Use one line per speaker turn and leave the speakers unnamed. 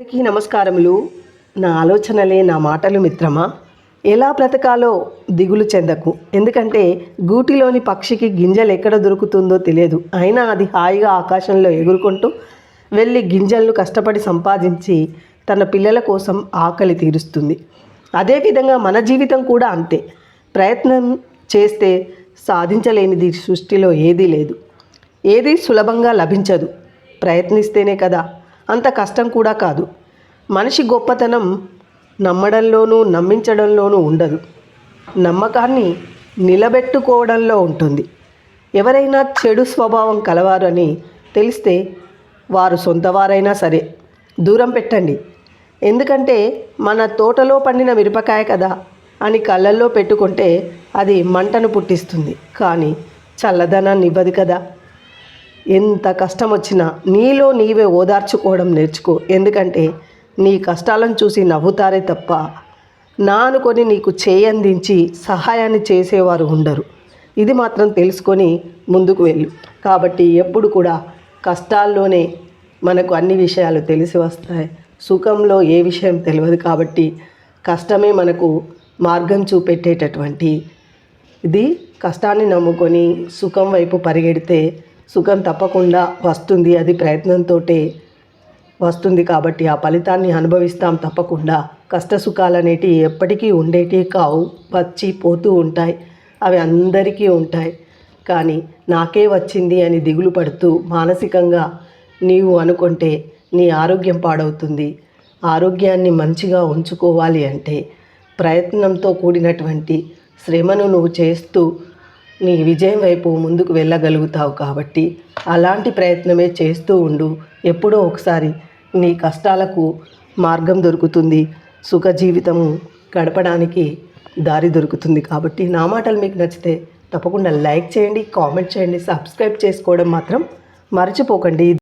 అందరికీ నమస్కారములు. నా ఆలోచనలే నా మాటలు మిత్రమా. ఎలా బ్రతకాలో దిగులు చెందకు. ఎందుకంటే గూటిలోని పక్షికి గింజలు ఎక్కడ దొరుకుతుందో తెలియదు. అయినా అది హాయిగా ఆకాశంలో ఎగురుకుంటూ వెళ్ళి గింజలను కష్టపడి సంపాదించి తన పిల్లల కోసం ఆకలి తీరుస్తుంది. అదేవిధంగా మన జీవితం కూడా అంతే. ప్రయత్నం చేస్తే సాధించలేనిది సృష్టిలో ఏదీ లేదు. ఏది సులభంగా లభించదు. ప్రయత్నిస్తేనే కదా. అంత కష్టం కూడా కాదు. మనిషి గొప్పతనం నమ్మడంలోనూ నమ్మించడంలోనూ ఉండదు, నమ్మకాన్ని నిలబెట్టుకోవడంలో ఉంటుంది. ఎవరైనా చెడు స్వభావం కలవారు అని తెలిస్తే వారు సొంతవారైనా సరే దూరం పెట్టండి. ఎందుకంటే మన తోటలో పండిన మిరపకాయ కదా అని కళ్ళల్లో పెట్టుకుంటే అది మంటను పుట్టిస్తుంది, కానీ చల్లదనాన్ని ఇవ్వదు కదా. ఎంత కష్టం వచ్చినా నీలో నీవే ఓదార్చుకోవడం నేర్చుకో. ఎందుకంటే నీ కష్టాలను చూసి నవ్వుతారే తప్ప నా అనుకొని నీకు చేయందించి సహాయాన్ని చేసేవారు ఉండరు. ఇది మాత్రం తెలుసుకొని ముందుకు వెళ్ళు. కాబట్టి ఎప్పుడు కూడా కష్టాల్లోనే మనకు అన్ని విషయాలు తెలిసి వస్తాయి. సుఖంలో ఏ విషయం తెలియదు. కాబట్టి కష్టమే మనకు మార్గం చూపెట్టేటటువంటి ఇది. కష్టాన్ని నమ్ముకొని సుఖం వైపు పరిగెడితే సుఖం తప్పకుండా వస్తుంది. అది ప్రయత్నంతో వస్తుంది. కాబట్టి ఆ ఫలితాన్ని అనుభవిస్తాం తప్పకుండా. కష్ట సుఖాలు అనేటివి ఎప్పటికీ ఉండేటివి కావు, వచ్చి పోతూ ఉంటాయి. అవి అందరికీ ఉంటాయి. కానీ నాకే వచ్చింది అని దిగులు పడుతూ మానసికంగా నీవు అనుకుంటే నీ ఆరోగ్యం పాడవుతుంది. ఆరోగ్యాన్ని మంచిగా ఉంచుకోవాలి అంటే ప్రయత్నంతో కూడినటువంటి శ్రమను నువ్వు చేస్తూ నీ విజయం వైపు ముందుకు వెళ్ళగలుగుతావు. కాబట్టి అలాంటి ప్రయత్నమే చేస్తూ ఉండు. ఎప్పుడో ఒకసారి నీ కష్టాలకు మార్గం దొరుకుతుంది. సుఖ జీవితము గడపడానికి దారి దొరుకుతుంది. కాబట్టి నా మాటలు మీకు నచ్చితే తప్పకుండా లైక్ చేయండి, కామెంట్ చేయండి, సబ్స్క్రైబ్ చేసుకోవడం మాత్రం మర్చిపోకండి.